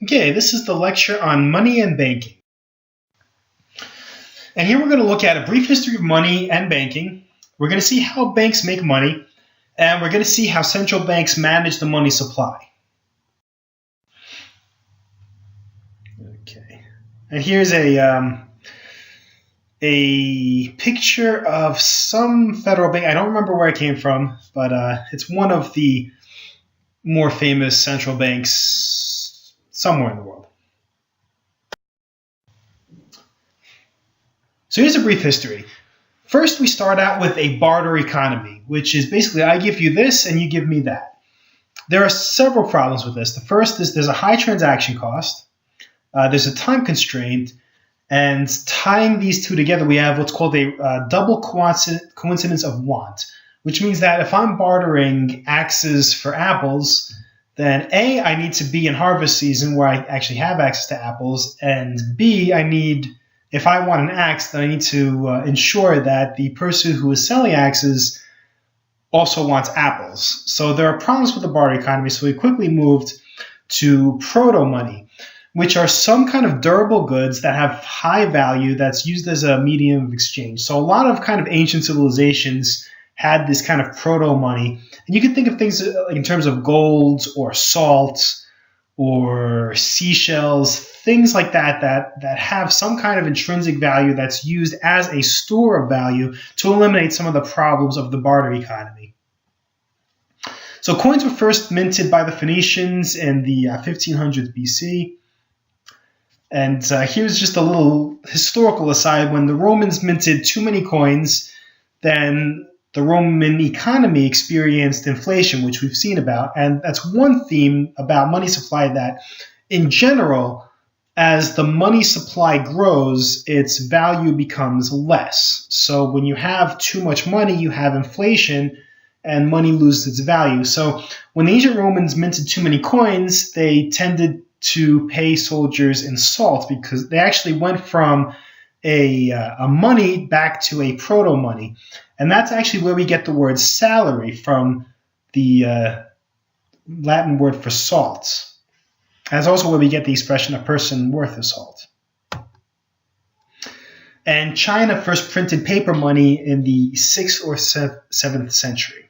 Okay, this is the lecture on money and banking. And here we're going to look at a brief history of money and banking. We're going to see how banks make money, and we're going to see how central banks manage the money supply. Okay, and here's a picture of some federal bank. I don't remember where it came from, but it's one of the more famous central banks somewhere in the world. So here's a brief history. First, we start out with a barter economy, which is basically I give you this and you give me that. There are several problems with this. The first is there's a high transaction cost, there's a time constraint, and tying these two together, we have what's called a double coincidence of want, which means that if I'm bartering axes for apples, then A, I need to be in harvest season where I actually have access to apples, and B, if I want an axe, then I need to ensure that the person who is selling axes also wants apples. So there are problems with the barter economy, so we quickly moved to proto-money, which are some kind of durable goods that have high value that's used as a medium of exchange. So a lot of kind of ancient civilizations had this kind of proto-money. And you can think of things in terms of gold or salt or seashells, things like that have some kind of intrinsic value that's used as a store of value to eliminate some of the problems of the barter economy. So coins were first minted by the Phoenicians in the 1500s BC. And here's just a little historical aside. When the Romans minted too many coins, then the Roman economy experienced inflation, which we've seen about. And that's one theme about money supply, that in general, as the money supply grows, its value becomes less. So when you have too much money, you have inflation and money loses its value. So when the ancient Romans minted too many coins, they tended to pay soldiers in salt, because they actually went from a money back to a proto-money. And that's actually where we get the word salary from, the Latin word for salt. That's also where we get the expression a person worth of salt. And China first printed paper money in the 6th or 7th century.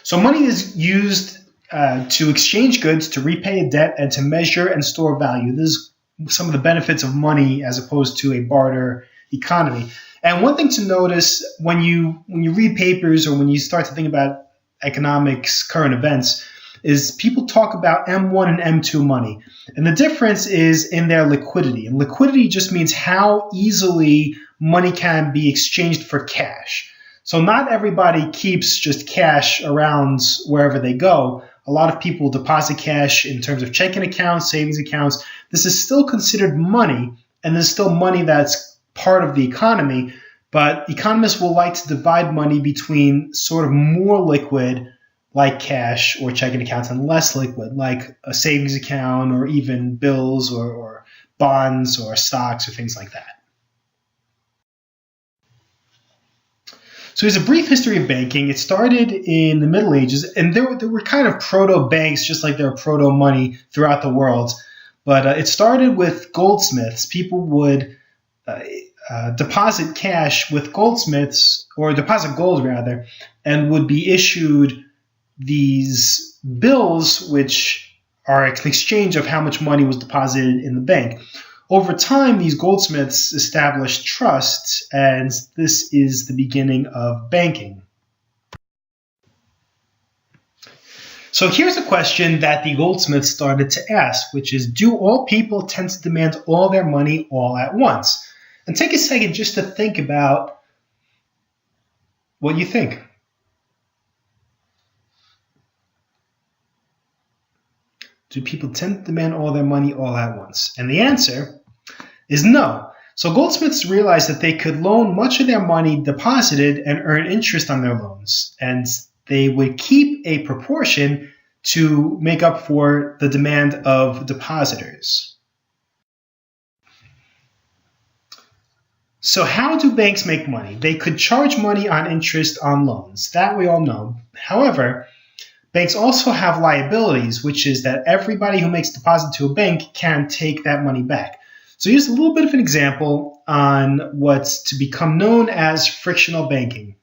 So money is used to exchange goods, to repay a debt, and to measure and store value. This is some of the benefits of money as opposed to a barter economy. And one thing to notice when you read papers or when you start to think about economics, current events, is people talk about M1 and M2 money. And the difference is in their liquidity. And liquidity just means how easily money can be exchanged for cash. So not everybody keeps just cash around wherever they go. A lot of people deposit cash in terms of checking accounts, savings accounts. This is still considered money, and there's still money that's part of the economy, but economists will like to divide money between sort of more liquid, like cash or checking accounts, and less liquid, like a savings account or even bills or bonds or stocks or things like that. So here's a brief history of banking. It started in the Middle Ages, and there were kind of proto-banks, just like there are proto-money throughout the world. But it started with goldsmiths. People would deposit cash with goldsmiths, or deposit gold rather, and would be issued these bills, which are an exchange of how much money was deposited in the bank. Over time, these goldsmiths established trusts, and this is the beginning of banking. So here's a question that the goldsmiths started to ask, which is, do all people tend to demand all their money all at once? And take a second just to think about what you think. Do people tend to demand all their money all at once? And the answer is no. So goldsmiths realized that they could loan much of their money deposited and earn interest on their loans. And they would keep a proportion to make up for the demand of depositors. So how do banks make money? They could charge money on interest on loans. That we all know. However, Banks also have liabilities, which is that everybody who makes a deposit to a bank can take that money back. So here's a little bit of an example on what's to become known as frictional banking.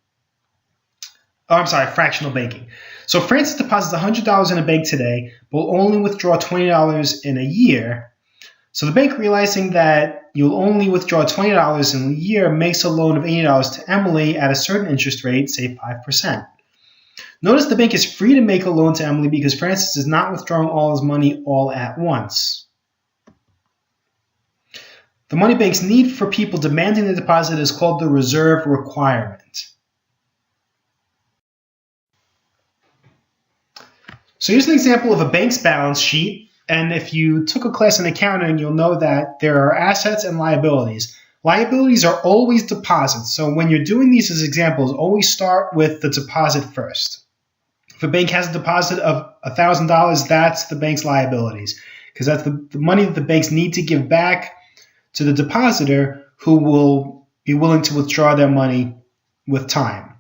Fractional banking. So Francis deposits $100 in a bank today, but will only withdraw $20 in a year. So the bank, realizing that you'll only withdraw $20 in a year, makes a loan of $80 to Emily at a certain interest rate, say 5%. Notice the bank is free to make a loan to Emily because Francis is not withdrawing all his money all at once. The money banks need for people demanding the deposit is called the reserve requirement. So here's an example of a bank's balance sheet. And if you took a class in accounting, you'll know that there are assets and liabilities. Liabilities are always deposits. So when you're doing these as examples, always start with the deposit first. If a bank has a deposit of $1,000, that's the bank's liabilities, because that's the money that the banks need to give back to the depositor, who will be willing to withdraw their money with time.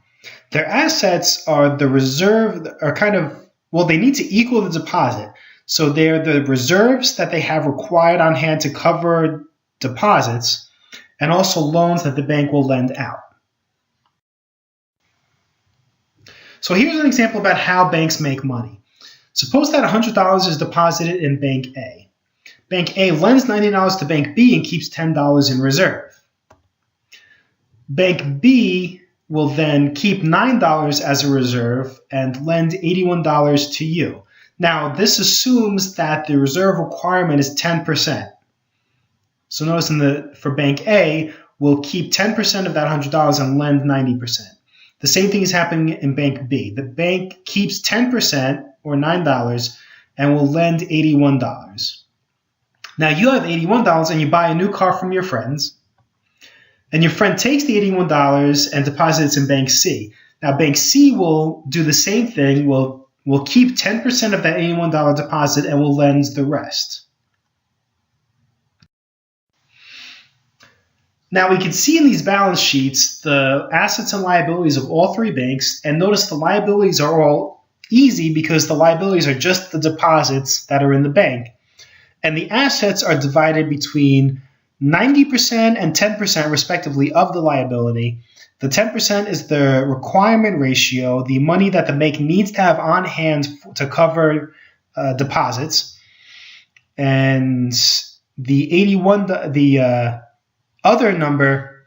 Their assets are the reserve, they need to equal the deposit. So they're the reserves that they have required on hand to cover deposits, and also loans that the bank will lend out. So here's an example about how banks make money. Suppose that $100 is deposited in Bank A. Bank A lends $90 to Bank B and keeps $10 in reserve. Bank B will then keep $9 as a reserve and lend $81 to you. Now, this assumes that the reserve requirement is 10%. So notice for Bank A, we'll keep 10% of that $100 and lend 90%. The same thing is happening in Bank B. The bank keeps 10%, or $9, and will lend $81. Now, you have $81 and you buy a new car from your friends, and your friend takes the $81 and deposits in Bank C. Now, Bank C will do the same thing. Will keep 10% of that $81 deposit and will lend the rest. Now, we can see in these balance sheets the assets and liabilities of all three banks, and notice the liabilities are all easy because the liabilities are just the deposits that are in the bank. And the assets are divided between 90% and 10% respectively of the liability. The 10% is the requirement ratio, the money that the bank needs to have on hand to cover deposits. And the other number,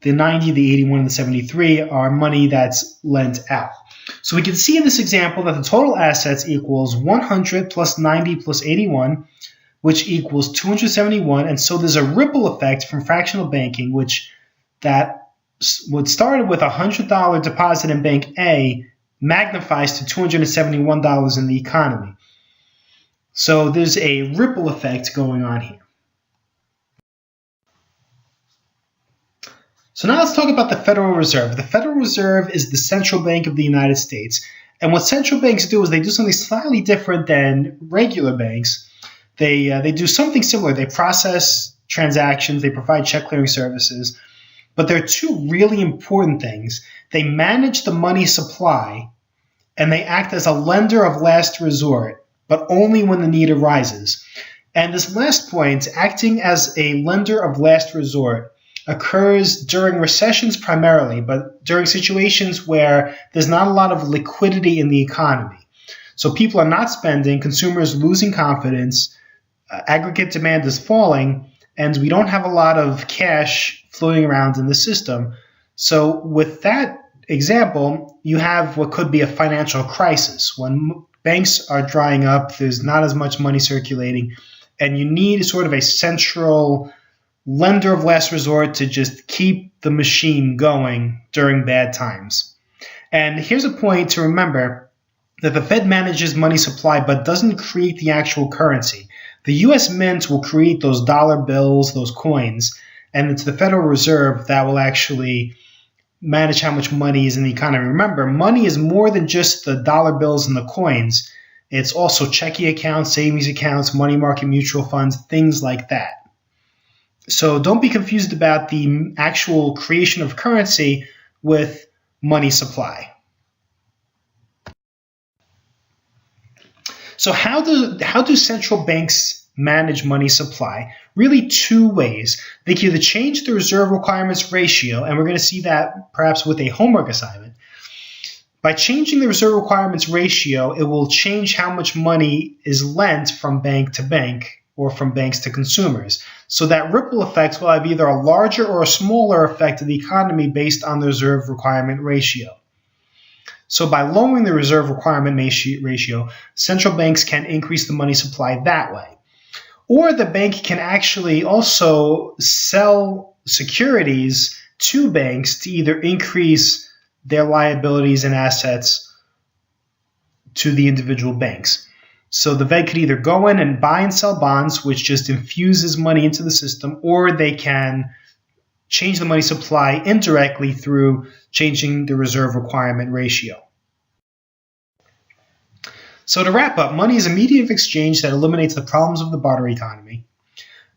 the 90, the 81, and the 73 are money that's lent out. So we can see in this example that the total assets equals 100 plus 90 plus 81, which equals 271. And so there's a ripple effect from fractional banking, that what started with a $100 deposit in Bank A magnifies to $271 in the economy. So there's a ripple effect going on here. So now let's talk about the Federal Reserve. The Federal Reserve is the central bank of the United States. And what central banks do is they do something slightly different than regular banks. They do something similar. They process transactions. They provide check clearing services. But there are two really important things. They manage the money supply, and they act as a lender of last resort, but only when the need arises. And this last point, acting as a lender of last resort, occurs during recessions primarily, but during situations where there's not a lot of liquidity in the economy. So people are not spending, consumers losing confidence, aggregate demand is falling, and we don't have a lot of cash floating around in the system. So with that example, you have what could be a financial crisis. When banks are drying up, there's not as much money circulating, and you need sort of a central lender of last resort to just keep the machine going during bad times. And here's a point to remember, that the Fed manages money supply but doesn't create the actual currency. The U.S. Mint will create those dollar bills, those coins, and it's the Federal Reserve that will actually manage how much money is in the economy. Remember, money is more than just the dollar bills and the coins. It's also checking accounts, savings accounts, money market mutual funds, things like that. So don't be confused about the actual creation of currency with money supply. So how do central banks manage money supply? Really two ways. They can either change the reserve requirements ratio, and we're going to see that perhaps with a homework assignment. By changing the reserve requirements ratio, it will change how much money is lent from bank to bank or from banks to consumers. So that ripple effect will have either a larger or a smaller effect of the economy based on the reserve requirement ratio. So by lowering the reserve requirement ratio, central banks can increase the money supply that way. Or the bank can actually also sell securities to banks to either increase their liabilities and assets to the individual banks. So the Fed could either go in and buy and sell bonds, which just infuses money into the system, or they can change the money supply indirectly through changing the reserve requirement ratio. So to wrap up, money is a medium of exchange that eliminates the problems of the barter economy.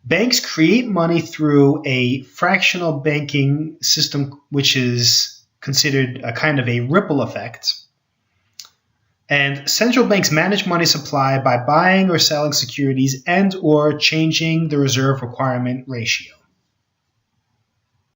Banks create money through a fractional banking system, which is considered a kind of a ripple effect. And central banks manage money supply by buying or selling securities and or changing the reserve requirement ratio.